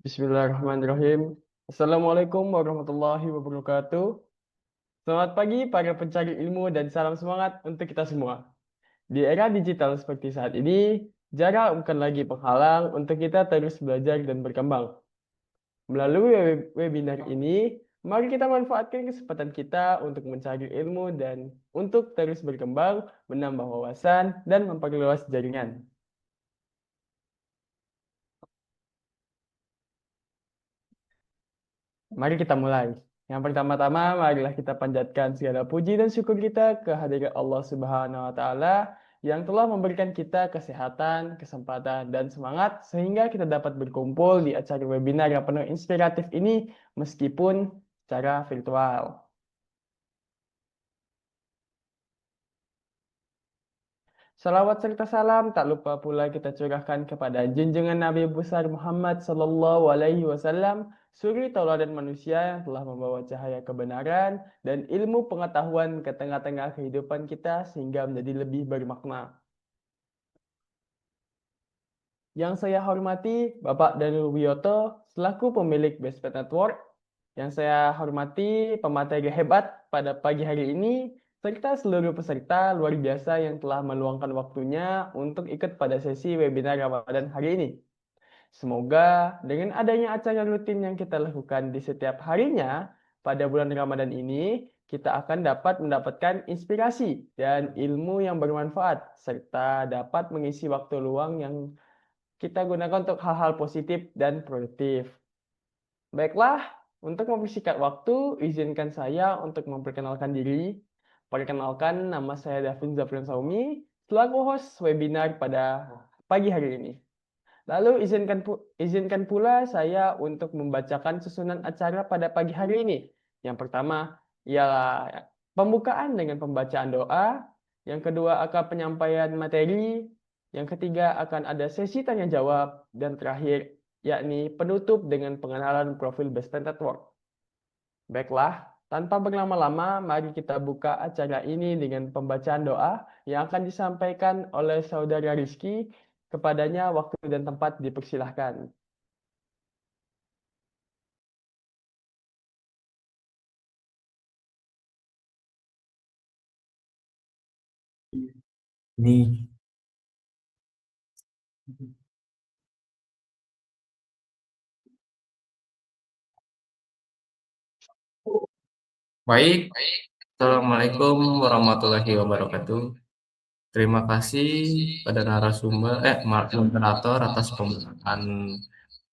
Bismillahirrahmanirrahim. Assalamualaikum warahmatullahi wabarakatuh. Selamat pagi para pencari ilmu dan salam semangat untuk kita semua. Di era digital seperti saat ini, jarak bukan lagi penghalang untuk kita terus belajar dan berkembang. Melalui webinar ini, mari kita manfaatkan kesempatan kita untuk mencari ilmu dan untuk terus berkembang, menambah wawasan, dan memperluas jaringan. Mari kita mulai. Yang pertama-tama, marilah kita panjatkan segala puji dan syukur kita kehadirat Allah Subhanahu wa Ta'ala yang telah memberikan kita kesehatan, kesempatan, dan semangat sehingga kita dapat berkumpul di acara webinar yang penuh inspiratif ini meskipun secara virtual. Salawat serta salam tak lupa pula kita curahkan kepada junjungan Nabi besar Muhammad Sallallahu Alaihi Wasallam, suri tauladan manusia yang telah membawa cahaya kebenaran dan ilmu pengetahuan ke tengah-tengah kehidupan kita sehingga menjadi lebih bermakna. Yang saya hormati Bapak Danil Wiyoto selaku pemilik Bestpet Network, yang saya hormati pemateri hebat pada pagi hari ini, serta seluruh peserta luar biasa yang telah meluangkan waktunya untuk ikut pada sesi webinar Ramadan hari ini. Semoga dengan adanya acara rutin yang kita lakukan di setiap harinya pada bulan Ramadan ini, kita akan dapat mendapatkan inspirasi dan ilmu yang bermanfaat, serta dapat mengisi waktu luang yang kita gunakan untuk hal-hal positif dan produktif. Baiklah, untuk mempersingkat waktu, izinkan saya untuk memperkenalkan diri. Perkenalkan, nama saya Davin Zafrian Saumi, selaku host webinar pada pagi hari ini. Lalu izinkan pula saya untuk membacakan susunan acara pada pagi hari ini. Yang pertama ialah pembukaan dengan pembacaan doa, yang kedua akan penyampaian materi, yang ketiga akan ada sesi tanya jawab, dan terakhir yakni penutup dengan pengenalan profil Best Friend Network. Baiklah, tanpa berlama-lama, mari kita buka acara ini dengan pembacaan doa yang akan disampaikan oleh Saudara Rizky. Kepadanya waktu dan tempat dipersilahkan. Ini baik, Assalamualaikum warahmatullahi wabarakatuh. Terima kasih pada narasumber, moderator atas pembukaan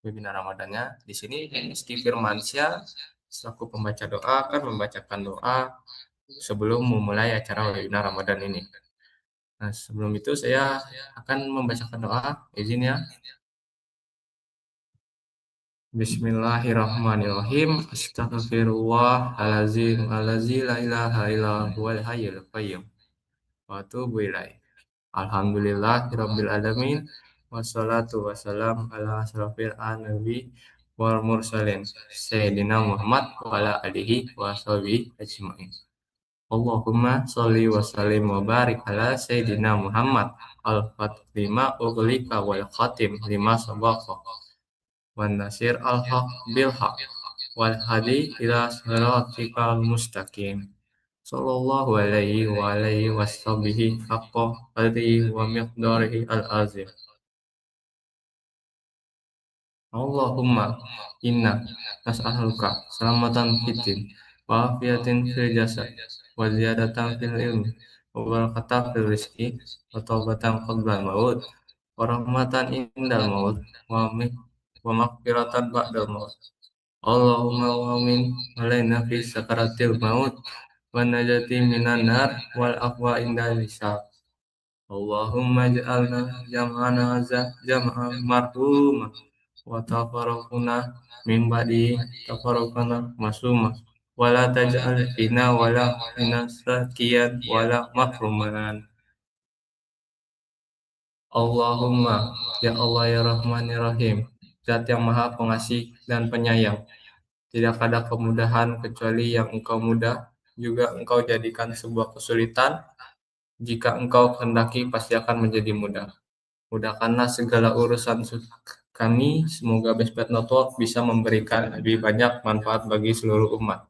webinar Ramadannya. Di sini Rizky Firmansyah selaku pembaca doa akan membacakan doa sebelum memulai acara webinar Ramadan ini. Nah, sebelum itu saya akan membacakan doa, izin ya. Bismillahirrahmanirrahim. Astagfirullahalazim allazi la ilaha illa huwal hayyul qayyum. Wa atubu ilaih. Alhamdulillahirabbil alamin. Wassalatu wassalam ala asrofil annabi wal mursalin Sayyidina Muhammad wa ala alihi wa sahbihi ajma'in. Allahumma sholli wa sallim wa barik ala Sayyidina Muhammad al-fatih lima ughliqa wal khatim lima sabaqa wan nasir al-haq bil haq wal hadi ila siratikal mustaqim. Sallallahu alaihi wa alihi washabihi haqqa qadrihi wa miqdarihi al-azim. Allahumma inna nas'aluka salamatan fitin wa afiatin fil jasad wa ziyadatan fil ilmi wa barakatan fil rizki wa taubatan qabla maut wa rahmatan indal maut wa maghfiratan ba'dal maut. Allahumma wa amin alaina fi sakaratil maut wa najati minan nar wal afwa indal hisab. Allahumma ij'alna jam'ana hadza jam'an marhuma wa tafarraquna min ba'di tafarraqana masuma wa la taj'al fina wala fina sakiyan wala mahruman. Allahumma ya Allah ya Rahman ya Rahim, Zat yang Maha Pengasih dan Penyayang. Tidak ada kemudahan kecuali yang Engkau mudah, juga Engkau jadikan sebuah kesulitan. Jika Engkau kehendaki pasti akan menjadi mudah. Mudahkanlah segala urusan kami. Semoga Bestpet Network bisa memberikan lebih banyak manfaat bagi seluruh umat.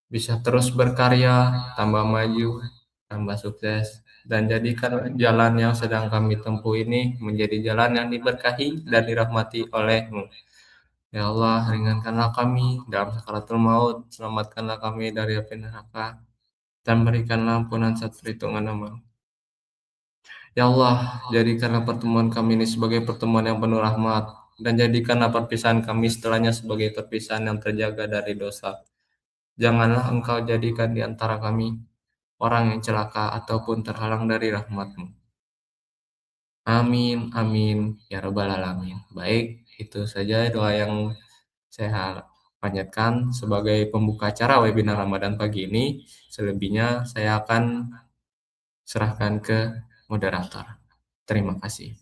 Bisa terus berkarya, tambah maju, tambah sukses, dan jadikan jalan yang sedang kami tempuh ini menjadi jalan yang diberkahi dan dirahmati oleh-Mu. Ya Allah, ringankanlah kami dalam sakaratul maut, selamatkanlah kami dari api neraka, dan berikanlah ampunan saat perhitungan amal. Ya Allah, jadikanlah pertemuan kami ini sebagai pertemuan yang penuh rahmat, dan jadikanlah perpisahan kami setelahnya sebagai perpisahan yang terjaga dari dosa. Janganlah Engkau jadikan di antara kami orang yang celaka ataupun terhalang dari rahmat-Mu. Amin, amin, ya Rabbal Alamin. Baik, itu saja doa yang saya panjatkan sebagai pembuka acara webinar Ramadan pagi ini. Selebihnya saya akan serahkan ke moderator. Terima kasih.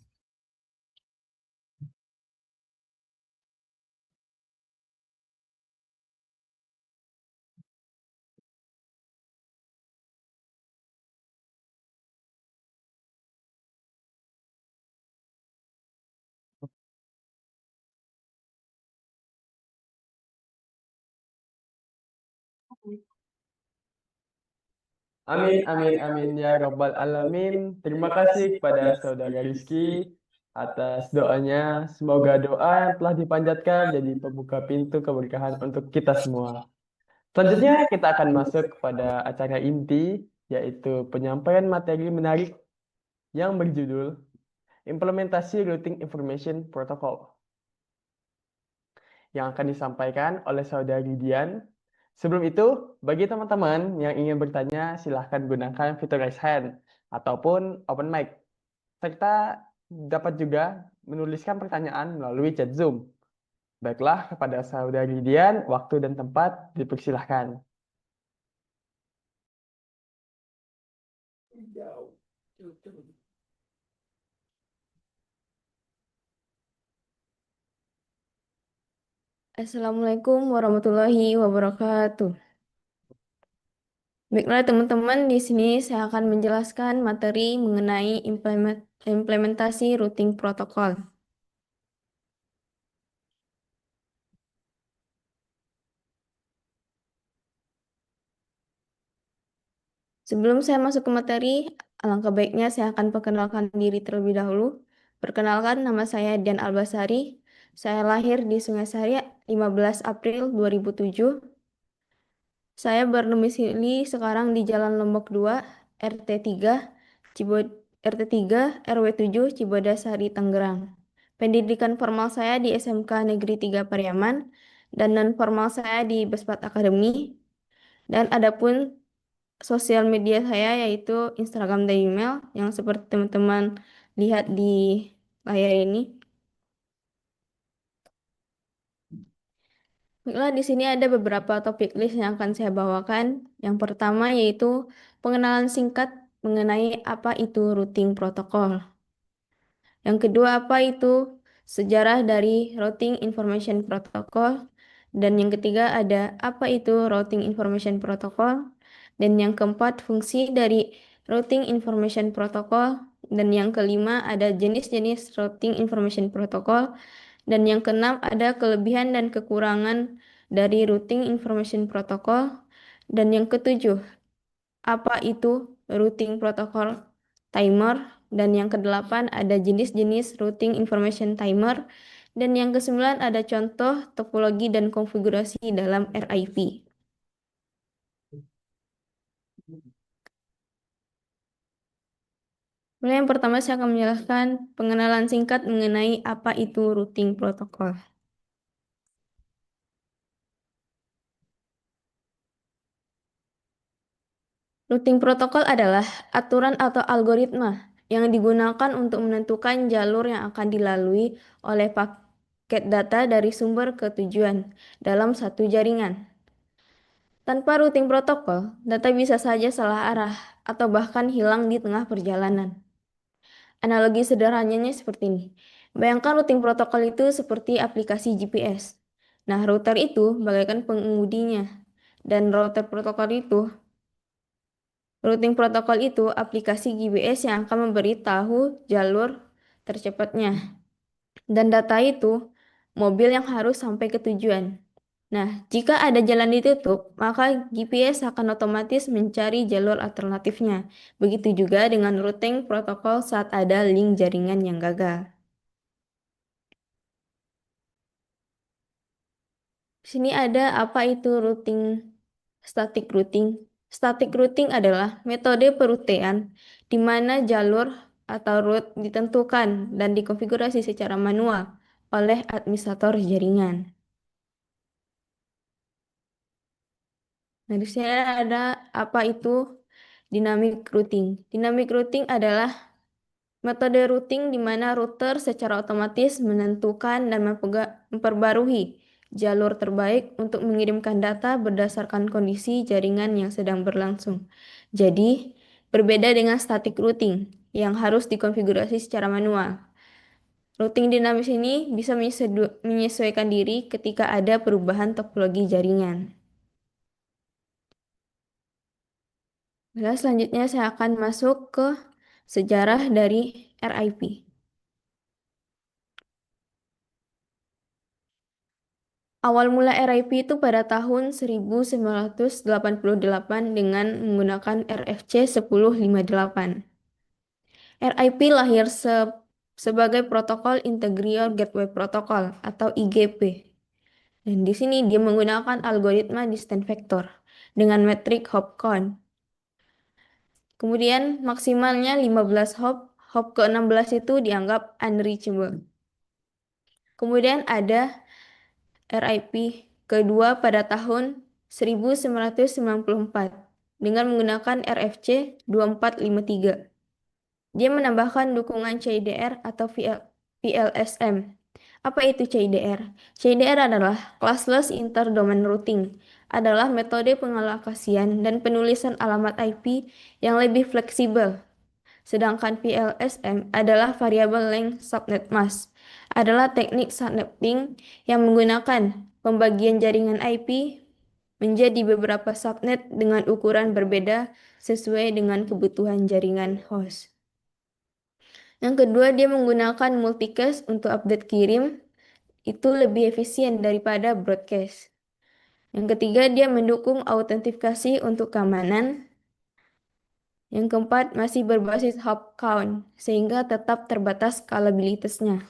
Amin, amin, amin ya Rabbal Alamin. Terima kasih kepada Saudara Rizky atas doanya. Semoga doa yang telah dipanjatkan jadi pembuka pintu keberkahan untuk kita semua. Selanjutnya kita akan masuk kepada acara inti, yaitu penyampaian materi menarik yang berjudul Implementasi Routing Information Protocol, yang akan disampaikan oleh Saudari Dian. Sebelum itu, bagi teman-teman yang ingin bertanya, silahkan gunakan fitur raise hand ataupun open mic, serta dapat juga menuliskan pertanyaan melalui chat Zoom. Baiklah, kepada Saudari Dian, waktu dan tempat dipersilahkan. Assalamualaikum warahmatullahi wabarakatuh. Baiklah teman-teman, di sini saya akan menjelaskan materi mengenai implementasi routing protokol. Sebelum saya masuk ke materi, alangkah baiknya saya akan perkenalkan diri terlebih dahulu. Perkenalkan, nama saya Dian Albasari. Saya lahir di Sungai Sari 15 April 2007. Saya berdomisili sekarang di Jalan Lombok 2, RT 3, RT 3, RW 7, Cibodasari, Tangerang. Pendidikan formal saya di SMK Negeri 3 Pariaman dan non formal saya di Bespat Academy. Dan adapun sosial media saya yaitu Instagram dan email yang seperti teman-teman lihat di layar ini. Baiklah, di sini ada beberapa topik list yang akan saya bawakan. Yang pertama yaitu pengenalan singkat mengenai apa itu routing protokol. Yang kedua, apa itu sejarah dari routing information protocol. Dan yang ketiga ada apa itu routing information protocol. Dan yang keempat, fungsi dari routing information protocol. Dan yang kelima ada jenis-jenis routing information protocol. Dan yang keenam ada kelebihan dan kekurangan dari routing information protocol. Dan yang ketujuh, apa itu routing protocol timer. Dan yang kedelapan ada jenis-jenis routing information timer. Dan yang kesembilan ada contoh topologi dan konfigurasi dalam RIP. Mulai yang pertama saya akan menjelaskan pengenalan singkat mengenai apa itu routing protocol. Routing protokol adalah aturan atau algoritma yang digunakan untuk menentukan jalur yang akan dilalui oleh paket data dari sumber ke tujuan dalam satu jaringan. Tanpa routing protokol, data bisa saja salah arah atau bahkan hilang di tengah perjalanan. Analogi sederhananya seperti ini. Bayangkan routing protokol itu seperti aplikasi GPS. Nah, router itu bagaikan pengemudinya. Dan routing protokol itu aplikasi GPS yang akan memberitahu jalur tercepatnya. Dan data itu mobil yang harus sampai ke tujuan. Nah, jika ada jalan ditutup, maka GPS akan otomatis mencari jalur alternatifnya. Begitu juga dengan routing protokol saat ada link jaringan yang gagal. Di sini ada apa itu routing, static routing. Static routing adalah metode perutian di mana jalur atau route ditentukan dan dikonfigurasi secara manual oleh administrator jaringan. Nah, di sini ada apa itu dynamic routing. Dynamic routing adalah metode routing di mana router secara otomatis menentukan dan memperbarui jalur terbaik untuk mengirimkan data berdasarkan kondisi jaringan yang sedang berlangsung. Jadi, berbeda dengan static routing yang harus dikonfigurasi secara manual. Routing dinamis ini bisa menyesuaikan diri ketika ada perubahan topologi jaringan. Nah, selanjutnya saya akan masuk ke sejarah dari RIP. Awal mula RIP itu pada tahun 1988 dengan menggunakan RFC 1058. RIP lahir sebagai protokol Integrated Gateway Protocol atau IGP. Dan di sini dia menggunakan algoritma distant vector dengan metrik hop count. Kemudian maksimalnya 15 hop, hop ke-16 itu dianggap unreachable. Kemudian ada RIP kedua pada tahun 1994 dengan menggunakan RFC 2453. Dia menambahkan dukungan CIDR atau PLSM. Apa itu CIDR? CIDR adalah Classless Interdomain Routing, adalah metode pengalokasian dan penulisan alamat IP yang lebih fleksibel. Sedangkan PLSM adalah Variable Length Subnet Mask, adalah teknik subnetting yang menggunakan pembagian jaringan IP menjadi beberapa subnet dengan ukuran berbeda sesuai dengan kebutuhan jaringan host. Yang kedua, dia menggunakan multicast untuk update kirim, itu lebih efisien daripada broadcast. Yang ketiga, dia mendukung autentifikasi untuk keamanan. Yang keempat, masih berbasis hop count, sehingga tetap terbatas scalability-nya.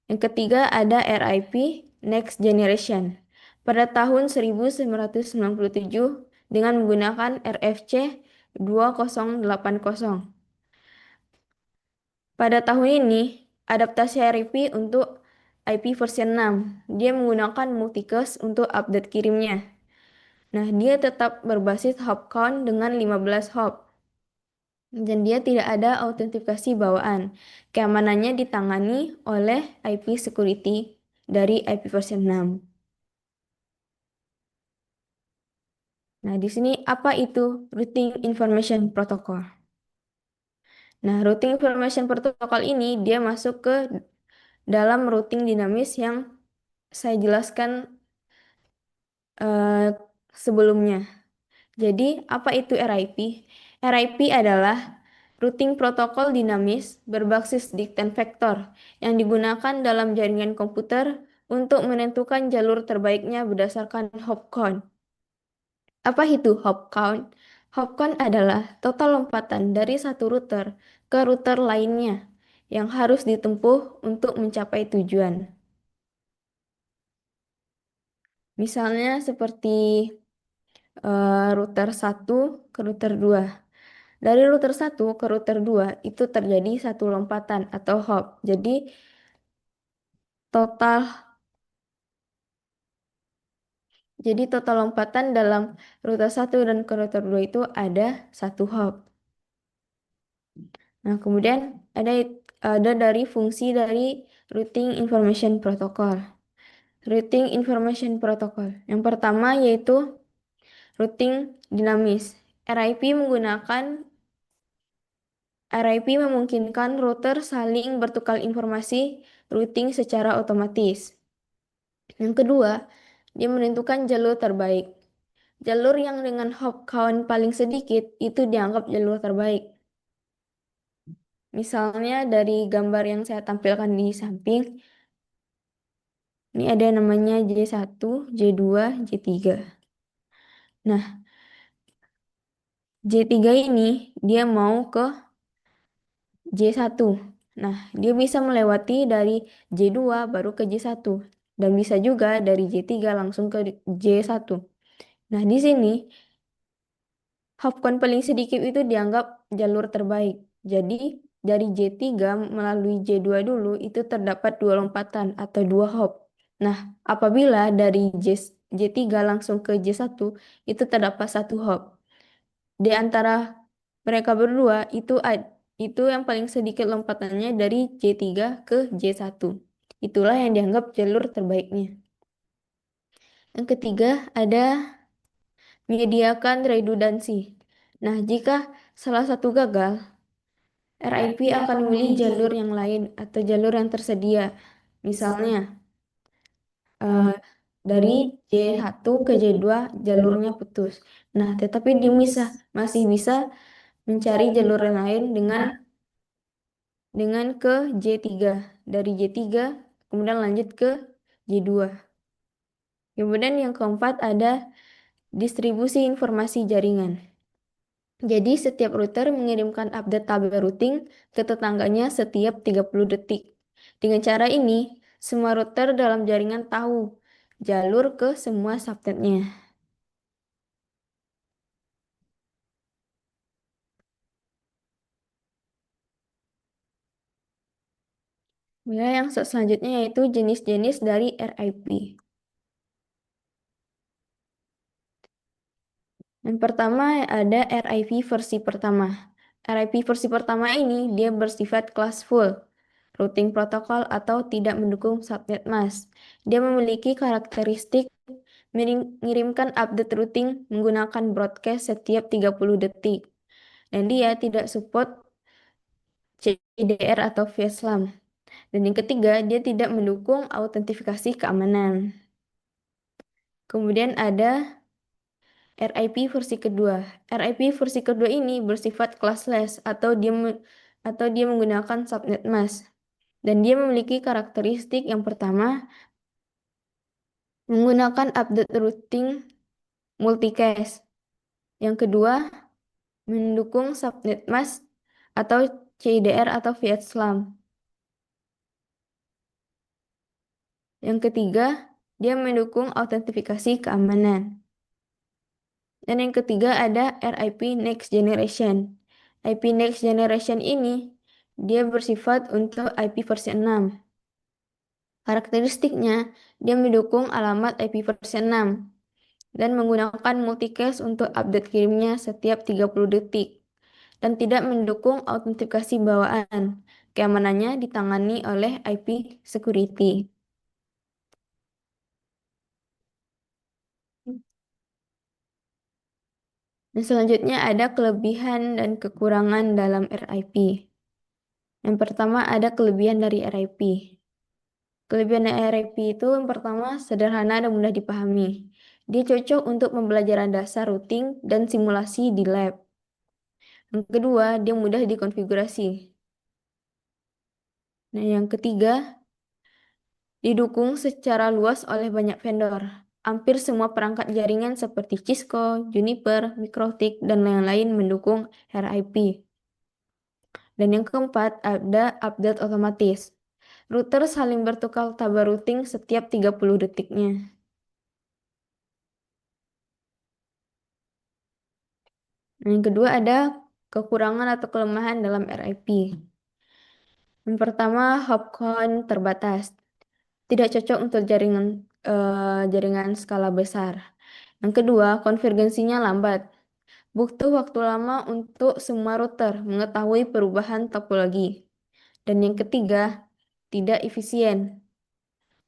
Yang ketiga, ada RIP Next Generation pada tahun 1997 dengan menggunakan RFC 2080. Pada tahun ini, adaptasi RIP untuk IP versi 6. Dia menggunakan multicast untuk update kirimnya. Nah, dia tetap berbasis hop count dengan 15 hop. Dan dia tidak ada autentifikasi bawaan. Keamanannya ditangani oleh IP security dari IP versi 6. Nah, di sini apa itu Routing Information Protocol? Nah, Routing Information Protocol ini dia masuk ke dalam routing dinamis yang saya jelaskan sebelumnya. Jadi, apa itu RIP? RIP adalah routing protokol dinamis berbasis distant vector yang digunakan dalam jaringan komputer untuk menentukan jalur terbaiknya berdasarkan hop count. Apa itu hop count? Hop count adalah total lompatan dari satu router ke router lainnya yang harus ditempuh untuk mencapai tujuan. Misalnya seperti router 1 ke router 2. Dari router 1 ke router 2 itu terjadi satu lompatan atau hop. Total total lompatan dalam router 1 dan ke router 2 itu ada satu hop. Nah, kemudian ada dari fungsi dari routing information protocol. Routing information protocol. Yang pertama yaitu routing dinamis. RIP memungkinkan router saling bertukar informasi routing secara otomatis. Yang kedua, dia menentukan jalur terbaik. Jalur yang dengan hop count paling sedikit itu dianggap jalur terbaik. Misalnya dari gambar yang saya tampilkan di samping, ini ada namanya J1, J2, J3. Nah, J3 ini dia mau ke J1. Nah, dia bisa melewati dari J2 baru ke J1. Dan bisa juga dari J3 langsung ke J1. Nah, di sini Hopcon paling sedikit itu dianggap jalur terbaik. Jadi, dari J3 melalui J2 dulu itu terdapat dua lompatan atau dua hop. Nah, apabila dari J3 langsung ke J1 itu terdapat satu hop. Di antara mereka berdua itu yang paling sedikit lompatannya dari J3 ke J1. Itulah yang dianggap jalur terbaiknya. Yang ketiga ada menyediakan redundansi. Nah, jika salah satu gagal, RIP akan memilih jalur yang lain atau jalur yang tersedia. Misalnya, eh, dari J1 ke J2 jalurnya putus. Nah, tetapi dia masih bisa mencari jalur yang lain dengan ke J3. Dari J3 kemudian lanjut ke J2. Kemudian yang keempat ada distribusi informasi jaringan. Jadi setiap router mengirimkan update tabel routing ke tetangganya setiap 30 detik. Dengan cara ini, semua router dalam jaringan tahu jalur ke semua subnetnya. Kemudian yang selanjutnya yaitu jenis-jenis dari RIP. Yang pertama ada RIP versi pertama. RIP versi pertama ini dia bersifat classful, routing protocol atau tidak mendukung subnet mask. Dia memiliki karakteristik mengirimkan update routing menggunakan broadcast setiap 30 detik. Dan dia tidak support CIDR atau VSLAM. Dan yang ketiga, dia tidak mendukung autentifikasi keamanan. Kemudian ada RIP versi kedua. RIP versi kedua ini bersifat classless atau dia menggunakan subnet mask. Dan dia memiliki karakteristik yang pertama menggunakan update routing multicast. Yang kedua mendukung subnet mask atau CIDR atau VSLAM. Yang ketiga, dia mendukung autentifikasi keamanan. Dan yang ketiga ada RIP Next Generation. IP Next Generation ini dia bersifat untuk IP versi 6. Karakteristiknya, dia mendukung alamat IP versi 6 dan menggunakan multicast untuk update kirimnya setiap 30 detik dan tidak mendukung autentikasi bawaan. Keamanannya ditangani oleh IP security. Dan selanjutnya ada kelebihan dan kekurangan dalam RIP. Yang pertama ada kelebihan dari RIP. Kelebihan dari RIP itu yang pertama sederhana dan mudah dipahami. Dia cocok untuk pembelajaran dasar routing dan simulasi di lab. Yang kedua, dia mudah dikonfigurasi. Nah, yang ketiga, didukung secara luas oleh banyak vendor. Hampir semua perangkat jaringan seperti Cisco, Juniper, Mikrotik, dan lain-lain mendukung RIP. Dan yang keempat, ada update otomatis. Router saling bertukar tabel routing setiap 30 detiknya. Yang kedua ada kekurangan atau kelemahan dalam RIP. Yang pertama, hop-count terbatas. Tidak cocok untuk jaringan skala besar. Yang kedua, konvergensinya lambat. Butuh waktu lama untuk semua router mengetahui perubahan topologi. Dan yang ketiga, tidak efisien.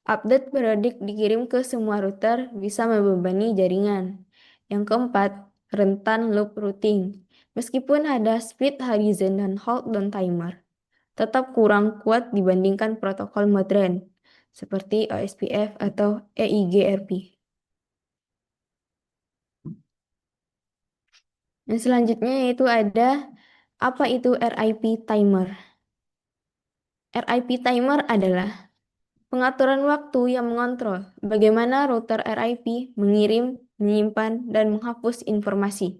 Update periodik dikirim ke semua router bisa membebani jaringan. Yang keempat, rentan loop routing. Meskipun ada speed horizon dan hold down timer, tetap kurang kuat dibandingkan protokol modern seperti OSPF atau EIGRP. Dan selanjutnya yaitu ada apa itu RIP timer. RIP timer adalah pengaturan waktu yang mengontrol bagaimana router RIP mengirim, menyimpan, dan menghapus informasi.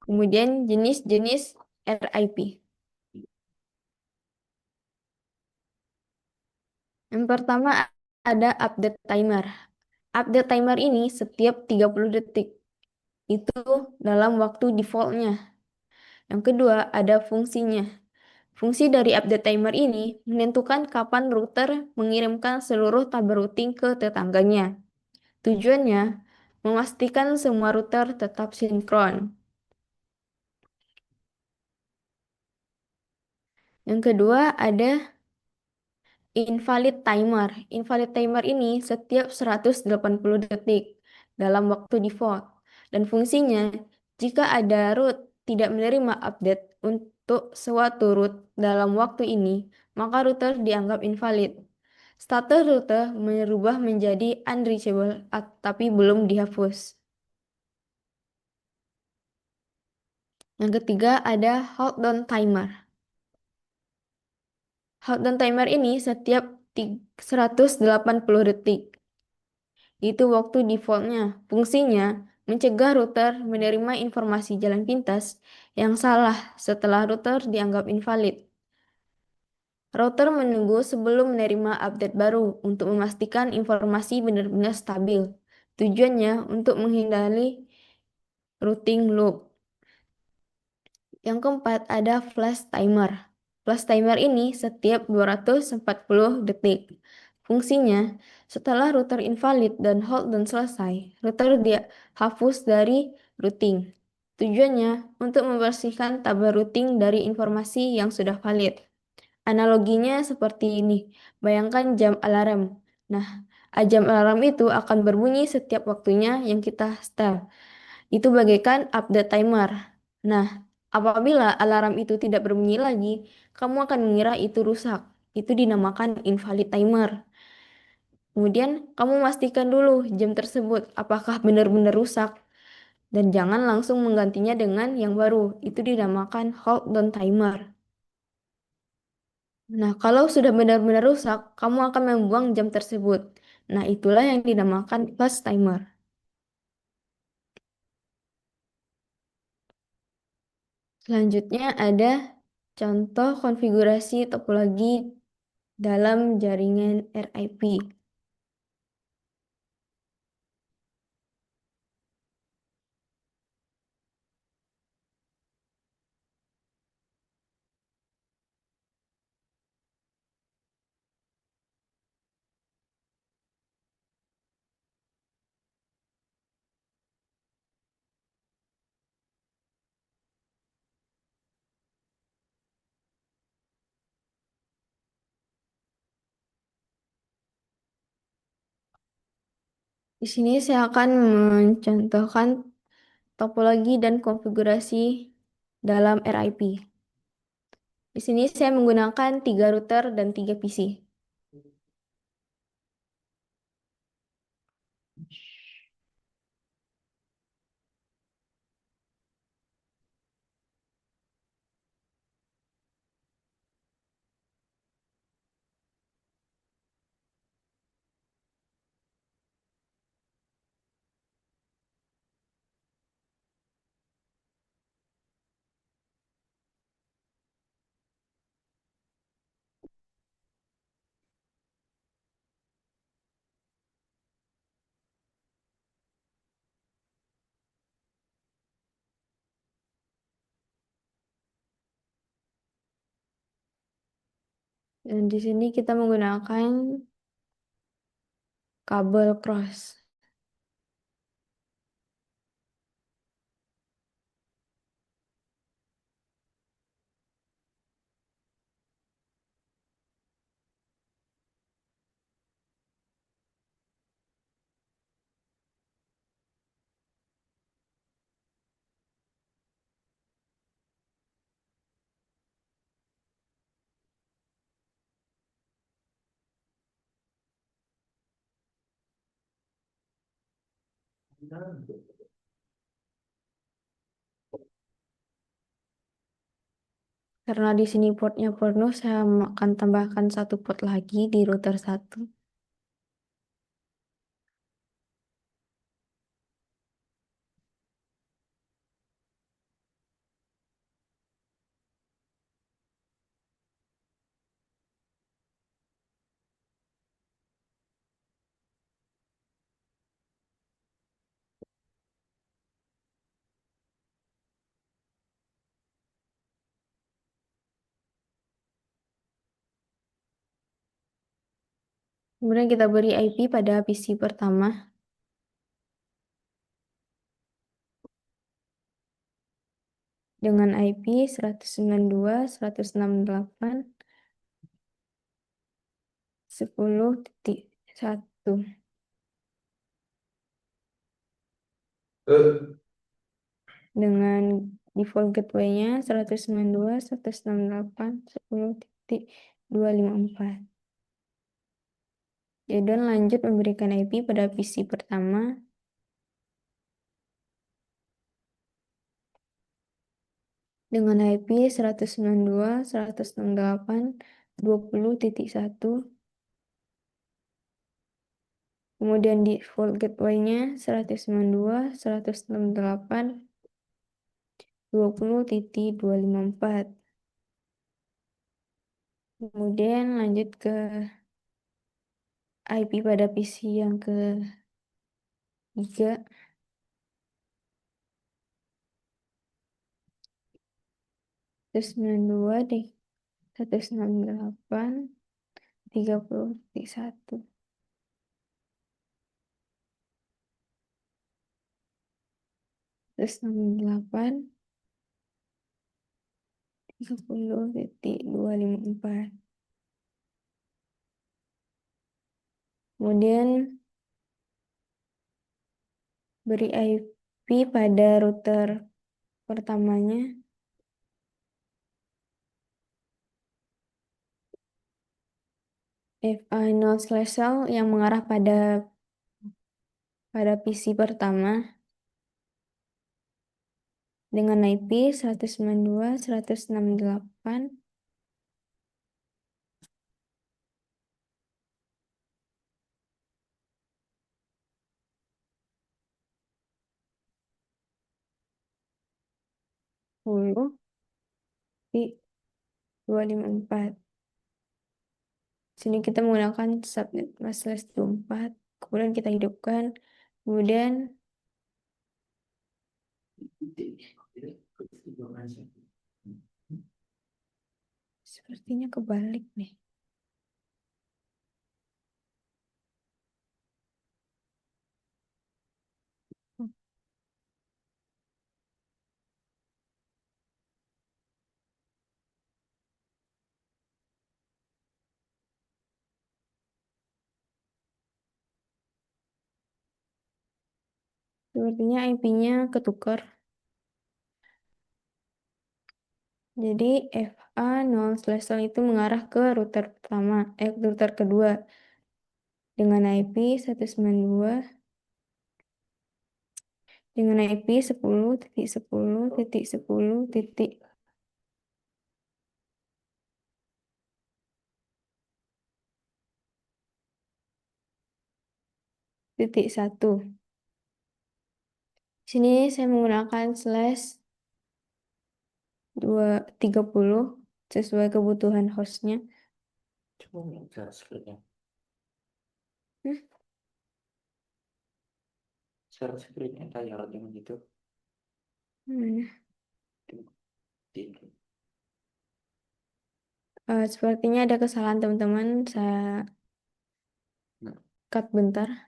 Kemudian jenis-jenis RIP. Yang pertama ada update timer. Update timer ini setiap 30 detik. Itu dalam waktu defaultnya. Yang kedua ada fungsinya. Fungsi dari update timer ini menentukan kapan router mengirimkan seluruh tabel routing ke tetangganya. Tujuannya memastikan semua router tetap sinkron. Yang kedua ada invalid timer. Invalid timer ini setiap 180 detik dalam waktu default. Dan fungsinya, jika ada root tidak menerima update untuk suatu root dalam waktu ini, maka router dianggap invalid. Status router berubah menjadi unreachable tapi belum dihapus. Yang ketiga ada hold down timer. Hold down timer ini setiap 180 detik. Itu waktu defaultnya. Fungsinya mencegah router menerima informasi jalan pintas yang salah setelah router dianggap invalid. Router menunggu sebelum menerima update baru untuk memastikan informasi benar-benar stabil. Tujuannya untuk menghindari routing loop. Yang keempat ada flash timer. Flash timer ini setiap 240 detik. Fungsinya, setelah router invalid dan hold down selesai, router dia hapus dari routing. Tujuannya untuk membersihkan tabel routing dari informasi yang sudah valid. Analoginya seperti ini. Bayangkan jam alarm. Nah, jam alarm itu akan berbunyi setiap waktunya yang kita setel. Itu bagaikan update timer. Nah, apabila alarm itu tidak berbunyi lagi, kamu akan mengira itu rusak. Itu dinamakan invalid timer. Kemudian, kamu pastikan dulu jam tersebut apakah benar-benar rusak dan jangan langsung menggantinya dengan yang baru. Itu dinamakan hold down timer. Nah, kalau sudah benar-benar rusak, kamu akan membuang jam tersebut. Nah, itulah yang dinamakan flash timer. Selanjutnya ada contoh konfigurasi topologi dalam jaringan RIP. Di sini saya akan mencontohkan topologi dan konfigurasi dalam RIP. Di sini saya menggunakan 3 router dan 3 PC. Dan di sini kita menggunakan kabel cross. Karena di sini portnya penuh, saya akan tambahkan satu port lagi di router 1. Kemudian kita beri IP pada PC pertama. Dengan IP 192.168.10.1. Dengan default gateway-nya 192.168.10.254. Dan lanjut memberikan IP pada PC pertama dengan IP 192.168.20.1. Kemudian default gateway-nya 192.168.20.254. Kemudian lanjut ke IP pada PC yang ketiga. Terus 92 deh. 198.30.1. Terus 68 30.254. Kemudian beri IP pada router pertamanya FA0/L yang mengarah pada PC pertama dengan IP 192.168. di 254. Sini kita menggunakan subnet /24. Kemudian kita hidupkan. Kemudian sepertinya kebalik nih. Sepertinya IP-nya ketukar. Jadi FA0/L itu mengarah ke router pertama, router kedua dengan IP 192 dengan IP 10.10.10.1. Sini saya menggunakan /230 sesuai kebutuhan hostnya. Coba minta screen-nya. Share screen-nya kayak dengan itu. Sepertinya ada kesalahan teman-teman. Saya cut bentar.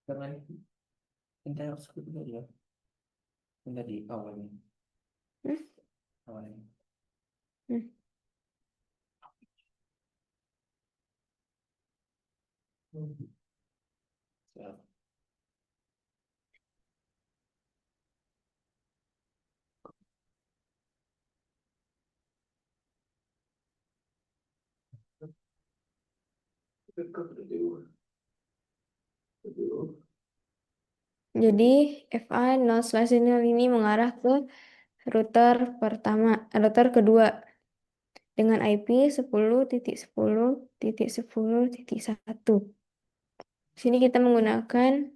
Karena entire screen ya. Yang tadi awalnya. Awalnya. Siap. Jadi FA 0/0 ini mengarah ke router kedua dengan IP 10.10.10.1. Di sini kita menggunakan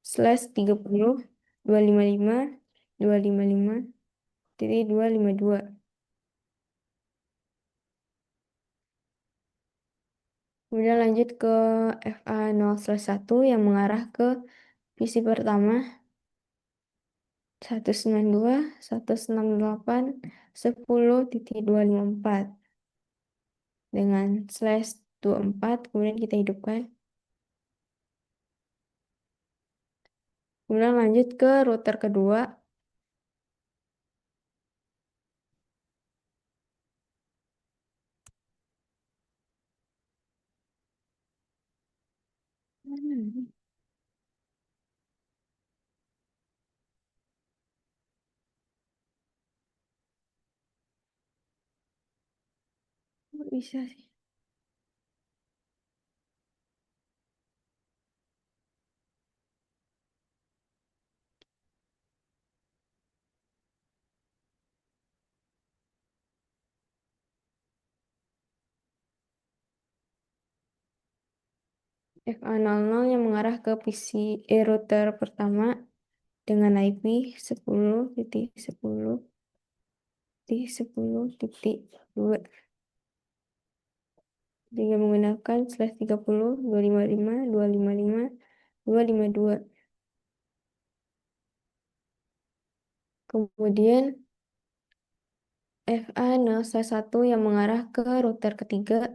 /30 255.255.252. Kemudian lanjut ke FA 0/1 yang mengarah ke PC pertama 192.168.10.254 dengan /24, kemudian kita hidupkan. Kemudian lanjut ke router kedua. Kok bisa sih? FA00 yang mengarah ke PC router pertama dengan IP 10.10.10.2 dengan menggunakan /30 255.255.252. Kemudian FA0/1 yang mengarah ke router ketiga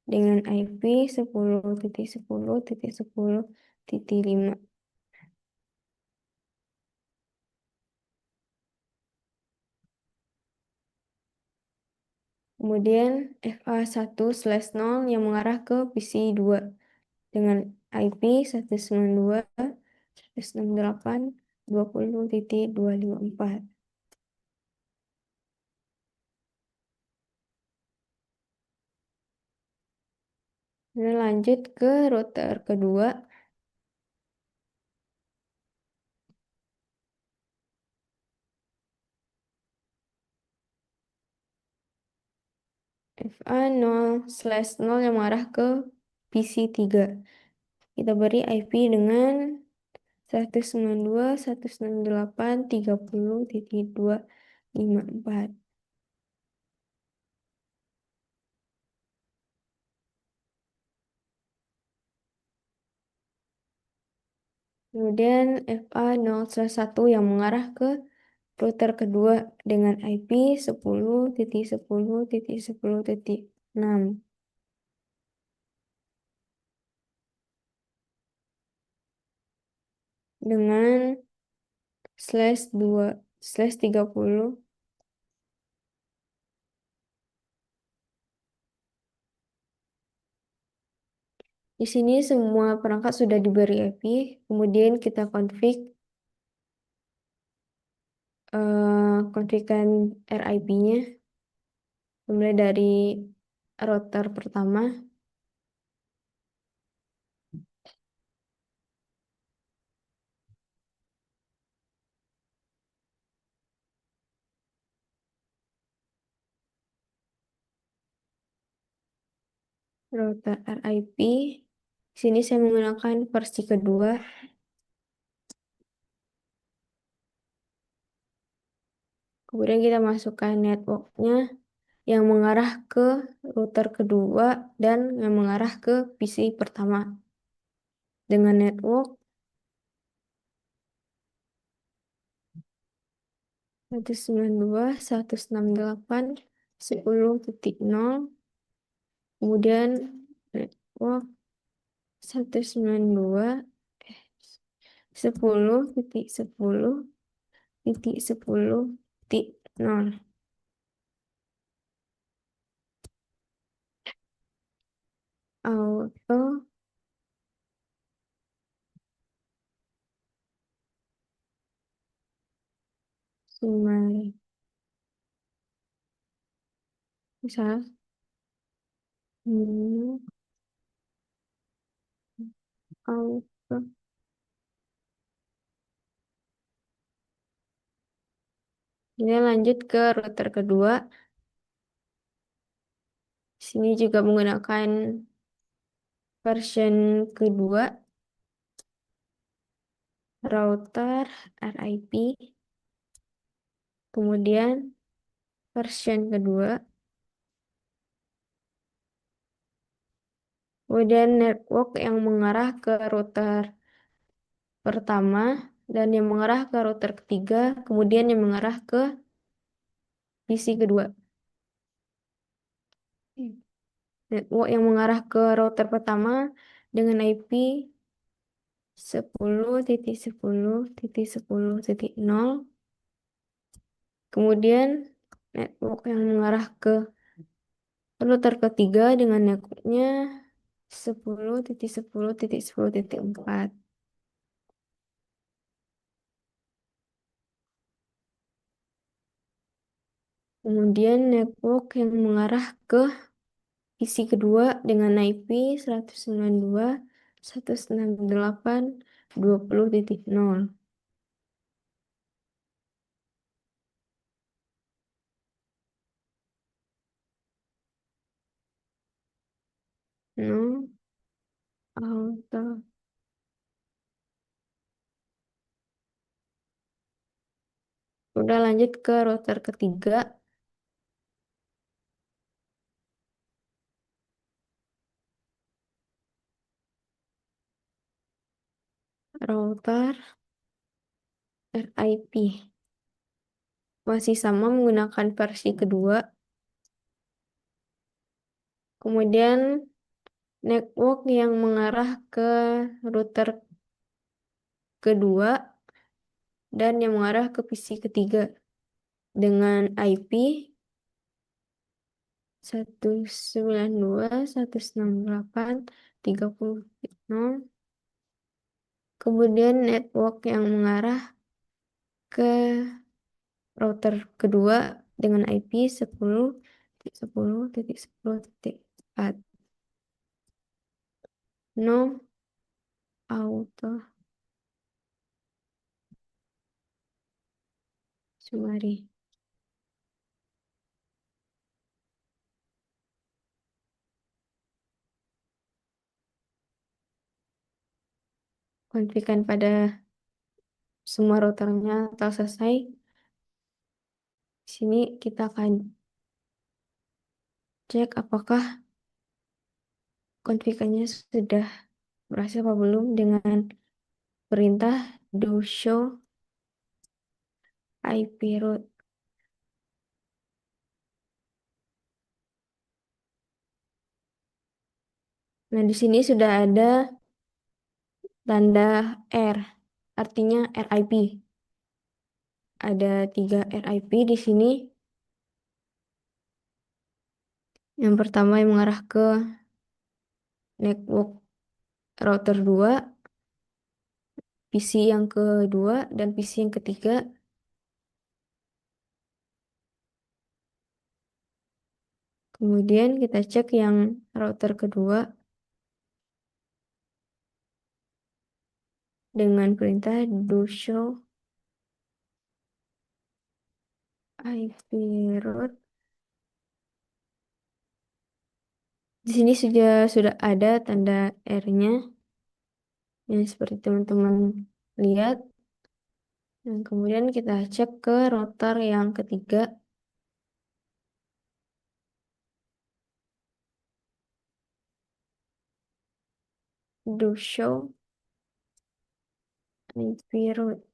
dengan IP 10.10.10.5. Kemudian FA1/0 yang mengarah ke PC 2 dengan IP 192.168.20.254. Kemudian lanjut ke router kedua. FA0/0 yang mengarah ke PC 3. Kita beri IP dengan 192.168.30.254. Kemudian FA0/1 yang mengarah ke router kedua dengan IP 10.10.10.6 dengan /30. Di sini semua perangkat sudah diberi IP, kemudian kita konfigkan RIP-nya, mulai dari router pertama. Router RIP. Di sini saya menggunakan versi kedua. Kemudian kita masukkan networknya yang mengarah ke router kedua dan yang mengarah ke PC pertama. Dengan network 192.168.10.0, kemudian network 192.10.10.10.0. Auto summary. Misal Hmm, auto. Kemudian lanjut ke router kedua. Sini juga menggunakan version kedua, router RIP. Kemudian version kedua. Kemudian network yang mengarah ke router pertama dan yang mengarah ke router ketiga, kemudian yang mengarah ke PC kedua. Network yang mengarah ke router pertama dengan IP 10.10.10.0. Kemudian network yang mengarah ke router ketiga dengan networknya 10.10.10.4. Kemudian network yang mengarah ke PC kedua dengan IP 192.168.20.0. No, auto. Udah lanjut ke router ketiga. Router RIP. Masih sama menggunakan versi kedua. Kemudian network yang mengarah ke router kedua dan yang mengarah ke PC ketiga dengan IP 192.168.30.0. Kemudian network yang mengarah ke router kedua dengan IP 10.10.10.4. No, auto. Sumari. Konfigurasikan pada semua routernya telah selesai. Di sini kita akan cek apakah konfigurasinya sudah berhasil apa belum dengan perintah do show IP route. Nah, di sini sudah ada tanda R, artinya RIP. Ada 3 RIP di sini. Yang pertama yang mengarah ke network router 2, PC yang kedua, dan PC yang ketiga. Kemudian kita cek yang router kedua dengan perintah do show IP route. Di sini sudah ada tanda R-nya yang seperti teman-teman lihat. Dan kemudian kita cek ke router yang ketiga. Do show IP route.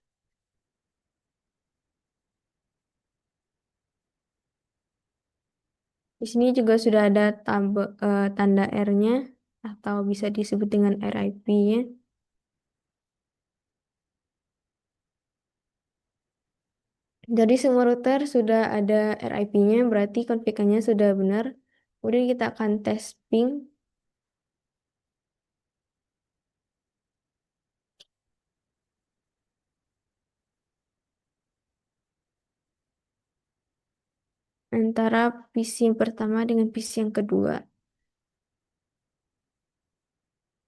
Di sini juga sudah ada tanda R-nya atau bisa disebut dengan RIP-nya. Jadi semua router sudah ada RIP-nya, berarti konfigurasinya sudah benar. Kemudian kita akan tes ping. Antara PC yang pertama dengan PC yang kedua.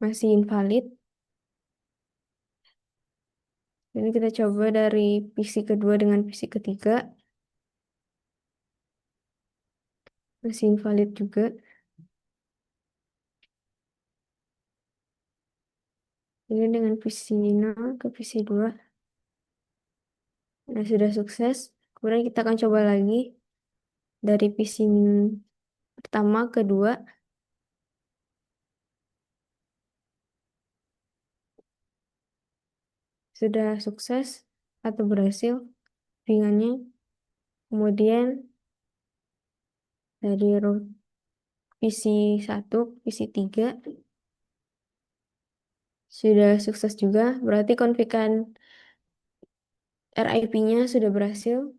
masih invalid. Ini kita coba dari PC kedua dengan PC ketiga. Masih invalid juga. Ini dengan PC 0 ke PC 2. Nah, sudah sukses. Kemudian kita akan coba lagi dari PC pertama ke kedua. Sudah sukses atau berhasil ringannya. Kemudian dari PC 1, PC 3 sudah sukses juga. Berarti konfigan RIP-nya sudah berhasil.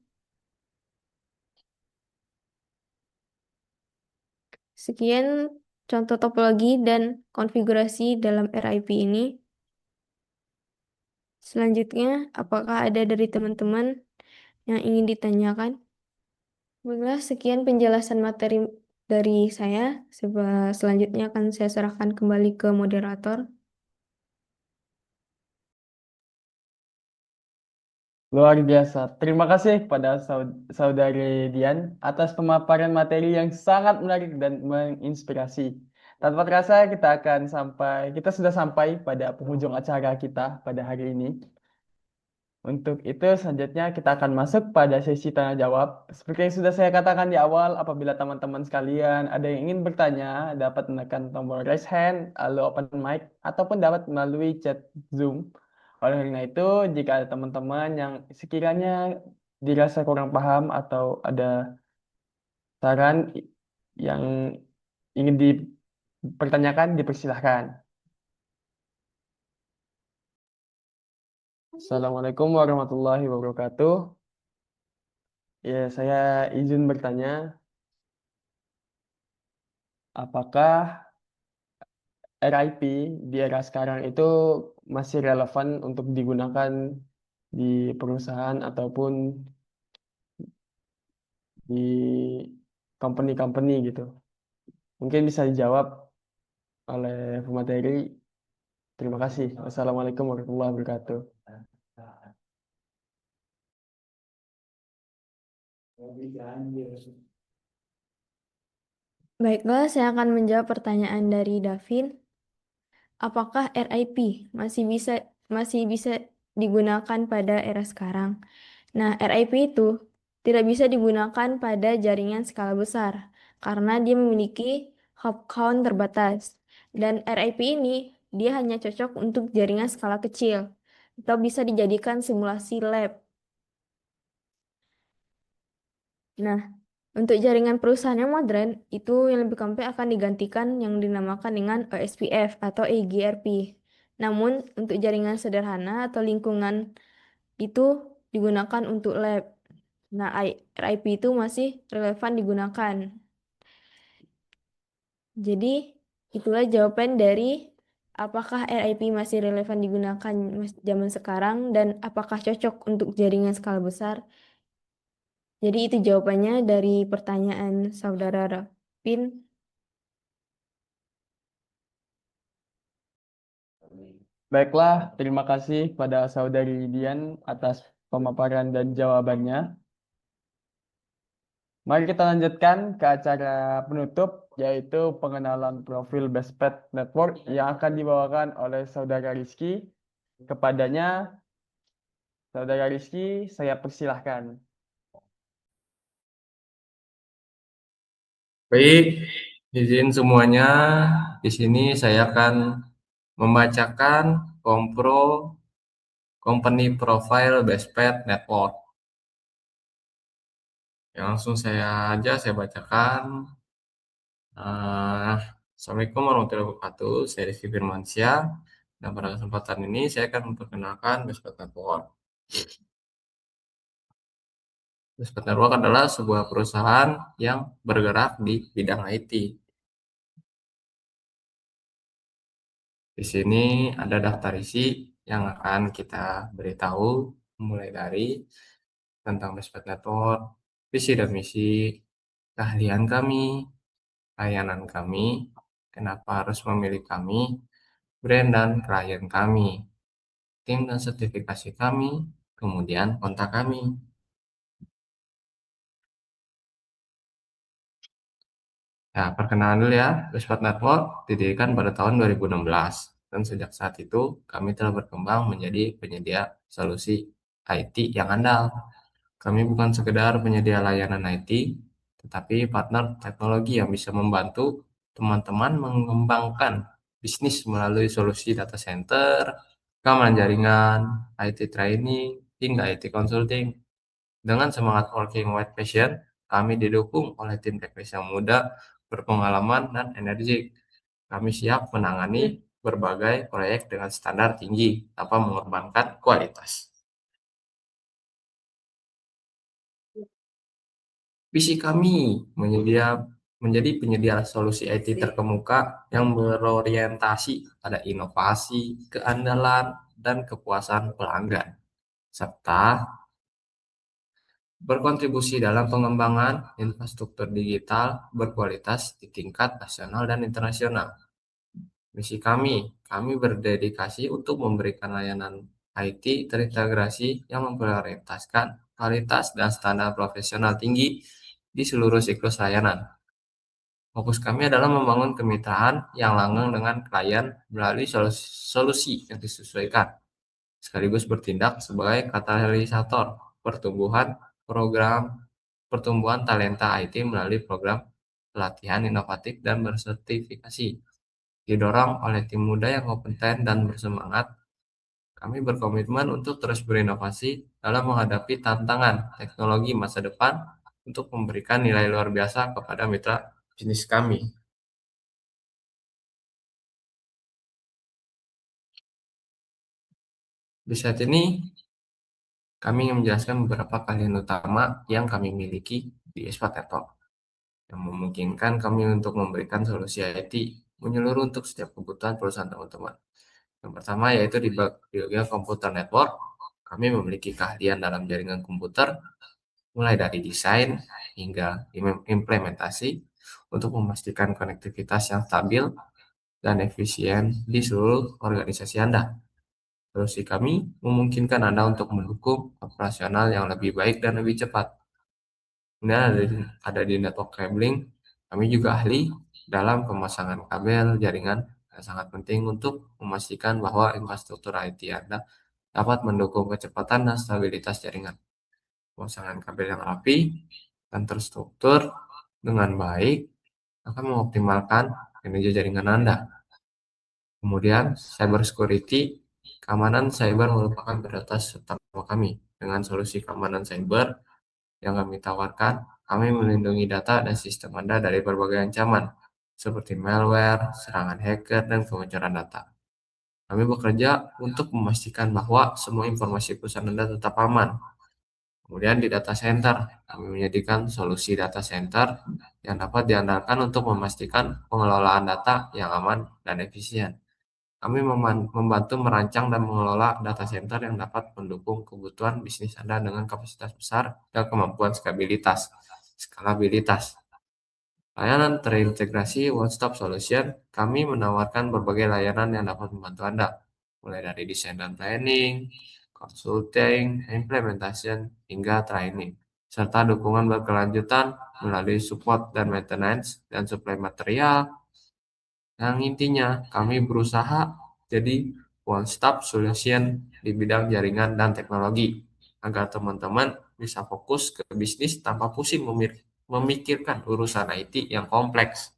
Sekian contoh topologi dan konfigurasi dalam RIP ini. Selanjutnya, apakah ada dari teman-teman yang ingin ditanyakan? Baiklah, sekian penjelasan materi dari saya. Selanjutnya akan saya serahkan kembali ke moderator. Luar biasa. Terima kasih pada Saudari Dian atas pemaparan materi yang sangat menarik dan menginspirasi. Tanpa terasa kita sudah sampai pada penghujung acara kita pada hari ini. Untuk itu selanjutnya kita akan masuk pada sesi tanya jawab. Seperti yang sudah saya katakan di awal, apabila teman-teman sekalian ada yang ingin bertanya, dapat menekan tombol raise hand, lalu open mic, ataupun dapat melalui chat Zoom. Oleh karena itu, jika ada teman-teman yang sekiranya dirasa kurang paham atau ada saran yang ingin dipertanyakan, dipersilahkan. Assalamualaikum warahmatullahi wabarakatuh. Ya, saya izin bertanya, apakah RIP di era sekarang itu masih relevan untuk digunakan di perusahaan ataupun di company-company gitu? Mungkin bisa dijawab oleh pemateri. Terima kasih. Wassalamualaikum warahmatullahi wabarakatuh. Baiklah, saya akan menjawab pertanyaan dari Davin. Apakah RIP masih bisa digunakan pada era sekarang? Nah, RIP itu tidak bisa digunakan pada jaringan skala besar karena dia memiliki hop count terbatas. Dan RIP ini dia hanya cocok untuk jaringan skala kecil atau bisa dijadikan simulasi lab. Nah, untuk jaringan perusahaan yang modern, itu yang lebih kompleks akan digantikan yang dinamakan dengan OSPF atau EGRP. Namun, untuk jaringan sederhana atau lingkungan itu digunakan untuk lab. Nah, RIP itu masih relevan digunakan. Jadi, itulah jawaban dari apakah RIP masih relevan digunakan zaman sekarang dan apakah cocok untuk jaringan skala besar. Jadi itu jawabannya dari pertanyaan saudara Rafin. Baiklah, terima kasih pada Saudari Dian atas pemaparan dan jawabannya. Mari kita lanjutkan ke acara penutup, yaitu pengenalan profil Bestpet Network yang akan dibawakan oleh Saudara Rizky. Kepadanya, Saudara Rizky, saya persilahkan. Baik, izin semuanya. Di sini saya akan membacakan company profile Bestpet Network. Yang langsung saya bacakan. Assalamualaikum warahmatullahi wabarakatuh. Saya Rizky Firmansyah. Dan pada kesempatan ini saya akan memperkenalkan Bestpet Network. Bestpet Network adalah sebuah perusahaan yang bergerak di bidang IT. Di sini ada daftar isi yang akan kita beritahu mulai dari tentang Bestpet Network, visi dan misi, keahlian kami, layanan kami, kenapa harus memilih kami, brand dan klien kami, tim dan sertifikasi kami, kemudian kontak kami. Ya, perkenalan dulu ya, Bespat Network didirikan pada tahun 2016, dan sejak saat itu kami telah berkembang menjadi penyedia solusi IT yang andal. Kami bukan sekedar penyedia layanan IT, tetapi partner teknologi yang bisa membantu teman-teman mengembangkan bisnis melalui solusi data center, keamanan jaringan, IT training, hingga IT consulting. Dengan semangat working with passion, kami didukung oleh tim teknis yang muda, berpengalaman, dan energik. Kami siap menangani berbagai proyek dengan standar tinggi tanpa mengorbankan kualitas. Visi kami menjadi penyedia solusi IT terkemuka yang berorientasi pada inovasi, keandalan, dan kepuasan pelanggan, serta berkontribusi dalam pengembangan infrastruktur digital berkualitas di tingkat nasional dan internasional. Misi kami berdedikasi untuk memberikan layanan IT terintegrasi yang memprioritaskan kualitas dan standar profesional tinggi di seluruh siklus layanan. Fokus kami adalah membangun kemitraan yang langgeng dengan klien melalui solusi yang disesuaikan, sekaligus bertindak sebagai katalisator pertumbuhan talenta IT melalui program pelatihan inovatif dan bersertifikasi. Didorong oleh tim muda yang kompeten dan bersemangat, kami berkomitmen untuk terus berinovasi dalam menghadapi tantangan teknologi masa depan untuk memberikan nilai luar biasa kepada mitra bisnis kami. Di saat ini, kami ingin menjelaskan beberapa keahlian utama yang kami miliki di Espat Network, yang memungkinkan kami untuk memberikan solusi IT menyeluruh untuk setiap kebutuhan perusahaan teman-teman. Yang pertama yaitu di bagian komputer network, kami memiliki keahlian dalam jaringan komputer, mulai dari desain hingga implementasi untuk memastikan konektivitas yang stabil dan efisien di seluruh organisasi Anda. Solusi kami memungkinkan Anda untuk mendukung operasional yang lebih baik dan lebih cepat. Kemudian ada di network cabling, kami juga ahli dalam pemasangan kabel jaringan yang sangat penting untuk memastikan bahwa infrastruktur IT Anda dapat mendukung kecepatan dan stabilitas jaringan. Pemasangan kabel yang rapi dan terstruktur dengan baik akan mengoptimalkan kinerja jaringan Anda. Kemudian, cyber security, keamanan cyber merupakan prioritas utama kami. Dengan solusi keamanan cyber yang kami tawarkan, kami melindungi data dan sistem Anda dari berbagai ancaman, seperti malware, serangan hacker, dan kebocoran data. Kami bekerja untuk memastikan bahwa semua informasi perusahaan Anda tetap aman. Kemudian di data center, kami menyediakan solusi data center yang dapat diandalkan untuk memastikan pengelolaan data yang aman dan efisien. Kami membantu merancang dan mengelola data center yang dapat mendukung kebutuhan bisnis Anda dengan kapasitas besar dan kemampuan skalabilitas. Layanan terintegrasi one-stop solution, kami menawarkan berbagai layanan yang dapat membantu Anda, mulai dari desain dan planning, consulting, implementation, hingga training, serta dukungan berkelanjutan melalui support dan maintenance dan suplai material. Yang intinya, kami berusaha jadi one-stop solution di bidang jaringan dan teknologi, agar teman-teman bisa fokus ke bisnis tanpa pusing memikirkan urusan IT yang kompleks.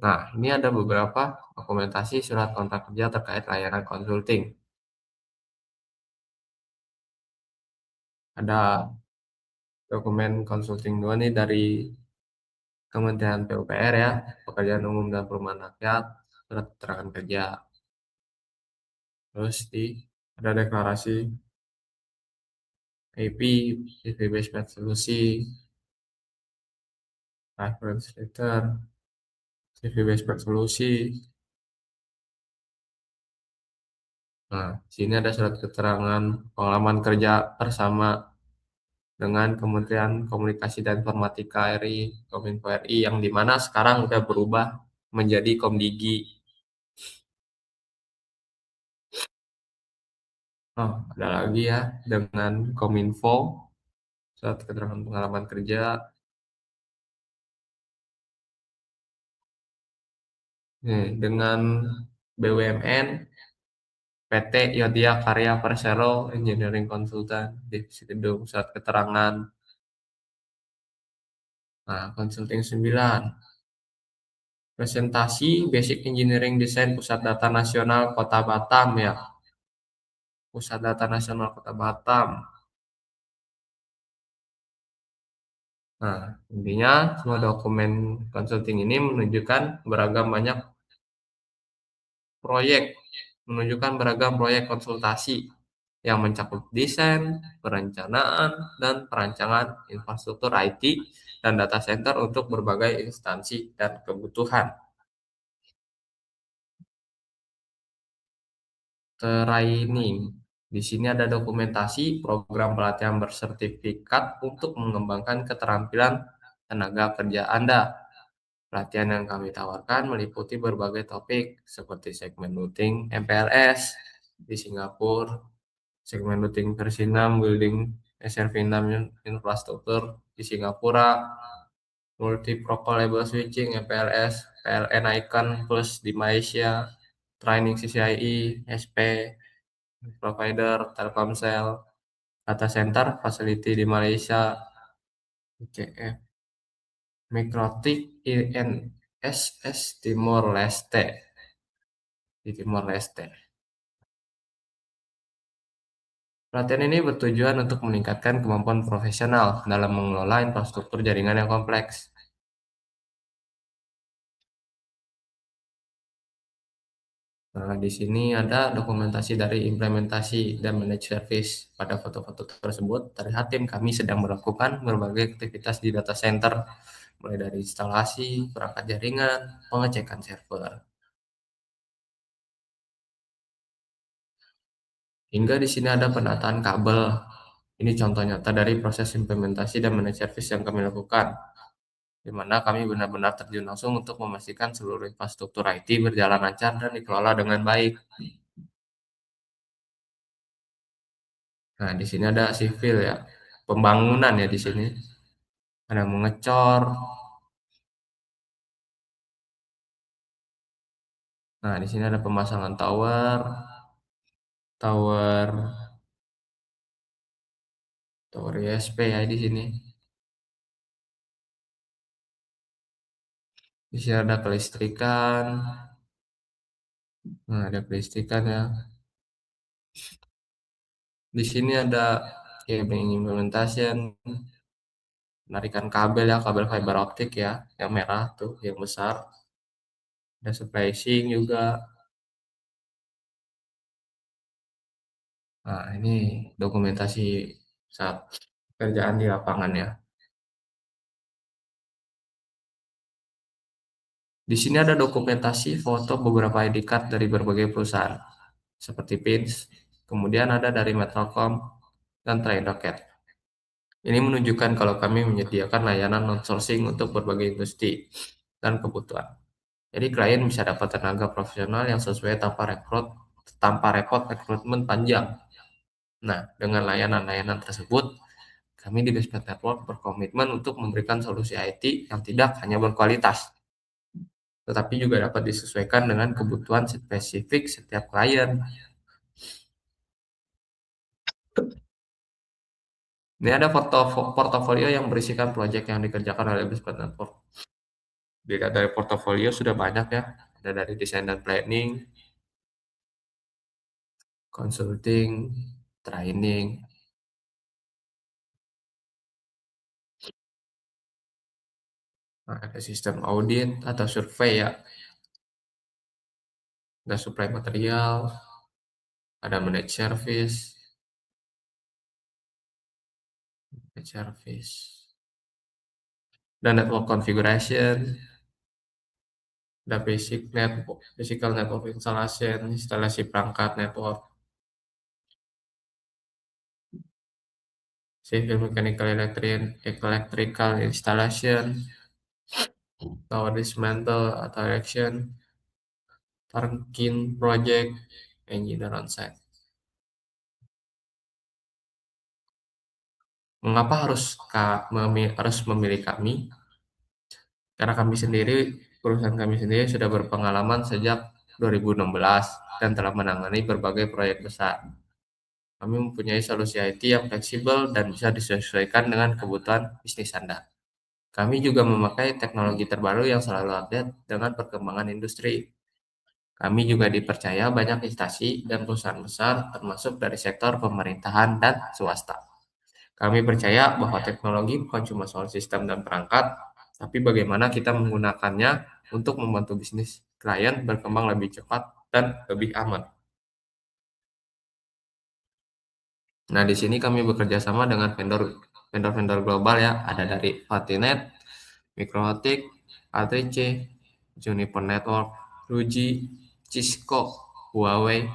Nah, ini ada beberapa dokumentasi surat kontrak kerja terkait layanan consulting. Ada dokumen consulting 2 nih dari Kementerian PUPR ya, Pekerjaan Umum dan Perumahan Rakyat, surat keterangan kerja. Terus ada deklarasi IP, CV Based Solusi, reference letter, CV Based Solusi. Nah, sini ada surat keterangan pengalaman kerja bersama dengan Kementerian Komunikasi dan Informatika RI, Kominfo RI, yang dimana sekarang udah berubah menjadi Komdigi. Oh, ada lagi ya dengan Kominfo, surat keterangan pengalaman kerja. Dengan BUMN, PT Yodhya Karya Persero Engineering Konsultan, Divisi Gedung, surat keterangan. Nah, Konsulting 9. Presentasi Basic Engineering Design Pusat Data Nasional Kota Batam ya. Pusat Data Nasional Kota Batam. Nah, intinya semua dokumen konsulting ini menunjukkan beragam proyek konsultasi yang mencakup desain, perencanaan, dan perancangan infrastruktur IT dan data center untuk berbagai instansi dan kebutuhan. Training. Di sini ada dokumentasi program pelatihan bersertifikat untuk mengembangkan keterampilan tenaga kerja Anda. Pelatihan yang kami tawarkan meliputi berbagai topik seperti segmen routing MPLS di Singapura, segmen routing versi 6 building SRv 6 infrastruktur di Singapura, multi-protocol label switching MPLS, PLN Icon Plus di Malaysia, training CCIE, SP, provider, Telkomsel, data center facility di Malaysia, ICF, Mikrotik INSS Timor Leste di Timor Leste. Pelatihan ini bertujuan untuk meningkatkan kemampuan profesional dalam mengelola infrastruktur jaringan yang kompleks. Nah, di sini ada dokumentasi dari implementasi dan manage service. Pada foto-foto tersebut, terlihat tim kami sedang melakukan berbagai aktivitas di data center, mulai dari instalasi, perangkat jaringan, pengecekan server. Hingga di sini ada penataan kabel. Ini contoh nyata dari proses implementasi dan manage service yang kami lakukan, di mana kami benar-benar terjun langsung untuk memastikan seluruh infrastruktur IT berjalan lancar dan dikelola dengan baik. Nah, di sini ada sivil ya, pembangunan ya di sini. Ada mengecor. Nah, di sini ada pemasangan tower, tower, tower ISP ya di sini. Di sini ada kelistrikan. Nah, ada kelistrikan ya. Di sini ada cabling implementation, penarikan kabel ya, kabel fiber optik ya, yang merah tuh, yang besar. Ada splicing juga. Nah, ini dokumentasi saat kerjaan di lapangan ya. Di sini ada dokumentasi foto beberapa ID card dari berbagai perusahaan, seperti Pins, kemudian ada dari Metrocom dan Traindocket. Ini menunjukkan kalau kami menyediakan layanan outsourcing untuk berbagai industri dan kebutuhan. Jadi klien bisa dapat tenaga profesional yang sesuai tanpa repot rekrutmen panjang. Nah, dengan layanan-layanan tersebut, kami di Bestpet Network berkomitmen untuk memberikan solusi IT yang tidak hanya berkualitas, tetapi juga dapat disesuaikan dengan kebutuhan spesifik setiap klien. Ini ada portofolio yang berisikan proyek yang dikerjakan oleh Bestpet Network. Dilihat dari portofolio sudah banyak ya, ada dari desain dan planning, consulting, training. Nah, ada sistem audit atau survei ya, ada supply material, ada manage service, dan network configuration, ada physical network installation, instalasi perangkat network, civil mechanical electrical installation, Tower dismantle atau erection, Tarkin project, engineer on site. Mengapa harus memilih kami? Karena perusahaan kami sendiri sudah berpengalaman sejak 2016 dan telah menangani berbagai proyek besar. Kami mempunyai solusi IT yang fleksibel dan bisa disesuaikan dengan kebutuhan bisnis Anda. Kami juga memakai teknologi terbaru yang selalu update dengan perkembangan industri. Kami juga dipercaya banyak instansi dan perusahaan besar, termasuk dari sektor pemerintahan dan swasta. Kami percaya bahwa teknologi bukan cuma soal sistem dan perangkat, tapi bagaimana kita menggunakannya untuk membantu bisnis klien berkembang lebih cepat dan lebih aman. Nah, di sini kami bekerja sama dengan vendor-vendor global ya, ada dari Fortinet, Microtik, ATC, Juniper Network, Ruji, Cisco, Huawei,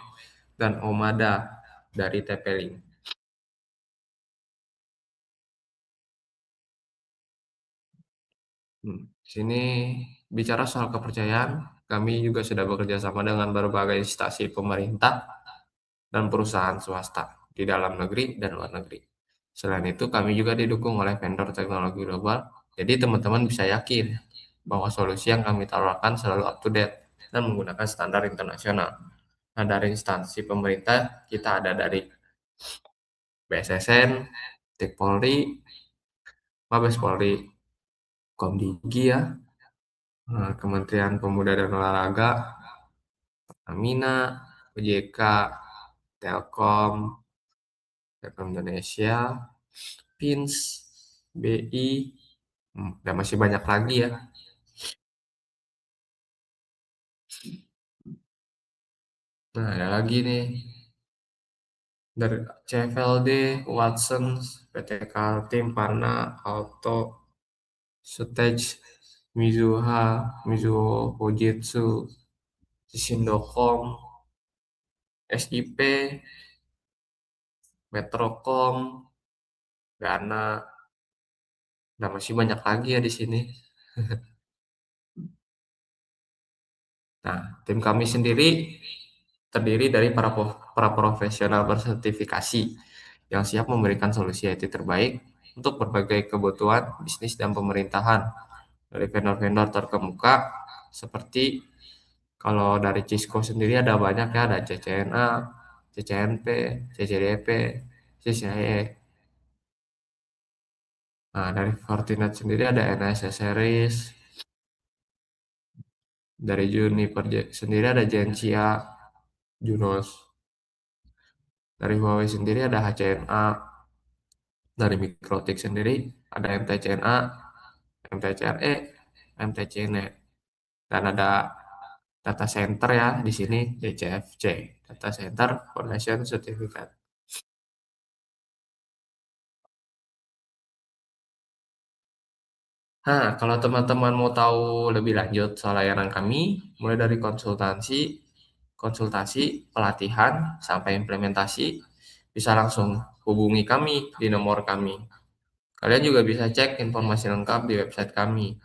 dan Omada dari TP-Link. Sini bicara soal kepercayaan, kami juga sudah bekerja sama dengan berbagai instansi pemerintah dan perusahaan swasta di dalam negeri dan luar negeri. Selain itu, kami juga didukung oleh vendor teknologi global, jadi teman-teman bisa yakin bahwa solusi yang kami tawarkan selalu up to date dan menggunakan standar internasional. Nah, dari instansi pemerintah, kita ada dari BSSN, TIK Polri, Mabes Polri, Komdigi ya, Kementerian Pemuda dan Olahraga, Pertamina, OJK, Telkom, Telkom Indonesia, PINS, BI, dan masih banyak lagi ya. Nah, ada lagi nih dari CFLD, Watson, PT Kaltim, Parna, Auto, Sutech, Mizuho Fujitsu, Shindocom, SIP, Metrocom, Dana, dan masih banyak lagi ya di sini. Nah, tim kami sendiri terdiri dari para profesional bersertifikasi yang siap memberikan solusi IT terbaik untuk berbagai kebutuhan bisnis dan pemerintahan. Dari vendor-vendor terkemuka seperti kalau dari Cisco sendiri ada banyak ya, ada CCNA, CCNP, CCDP, CCIE. Nah, dari Fortinet sendiri ada NSS Series. Dari Juniper sendiri ada Gensia, Junos. Dari Huawei sendiri ada HCNA. Dari Mikrotik sendiri ada MTCNA, MTCRE, MTCNet. Dan ada data center ya di sini DCFC, Data Center Foundation Certificate. Nah, kalau teman-teman mau tahu lebih lanjut soal layanan kami, mulai dari konsultasi, pelatihan, sampai implementasi, bisa langsung hubungi kami di nomor kami. Kalian juga bisa cek informasi lengkap di website kami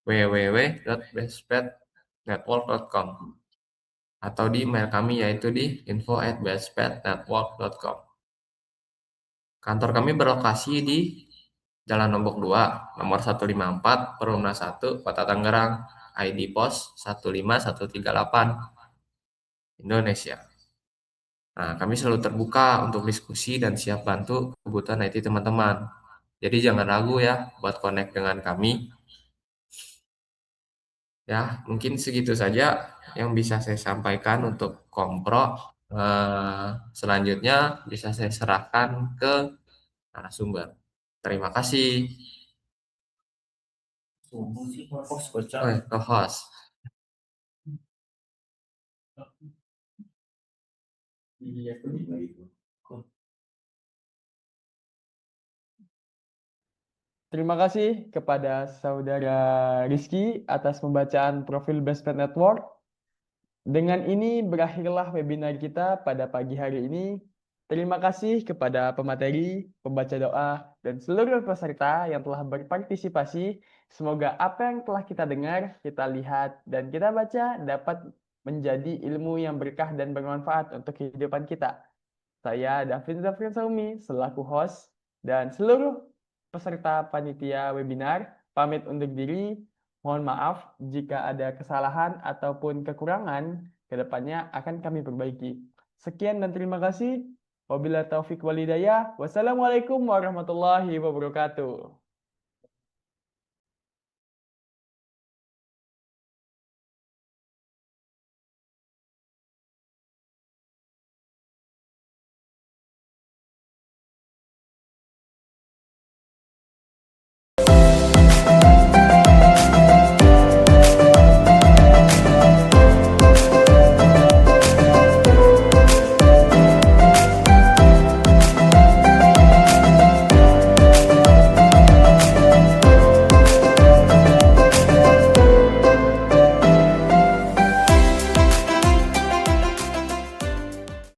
www.bestpetnetwork.com atau di email kami yaitu di info@bestpetnetwork.com. Kantor kami berlokasi di Jalan Lombok 2, nomor 154, Perumna 1, Kota Tangerang, ID pos 15138, Indonesia. Nah, kami selalu terbuka untuk diskusi dan siap bantu kebutuhan IT teman-teman. Jadi jangan ragu ya buat connect dengan kami. Ya, mungkin segitu saja yang bisa saya sampaikan untuk Kompro. Selanjutnya bisa saya serahkan ke narasumber. Terima kasih. Ke host. Terima kasih kepada Saudara Rizky atas pembacaan profil Bestpet Network. Dengan ini berakhirlah webinar kita pada pagi hari ini. Terima kasih kepada pemateri, pembaca doa, dan seluruh peserta yang telah berpartisipasi. Semoga apa yang telah kita dengar, kita lihat, dan kita baca dapat menjadi ilmu yang berkah dan bermanfaat untuk kehidupan kita. Saya David Zafrin Saumi selaku host dan seluruh peserta panitia webinar pamit undur diri. Mohon maaf jika ada kesalahan ataupun kekurangan, kedepannya akan kami perbaiki. Sekian dan terima kasih. Wabillahi taufik walhidayah. Wassalamualaikum warahmatullahi wabarakatuh.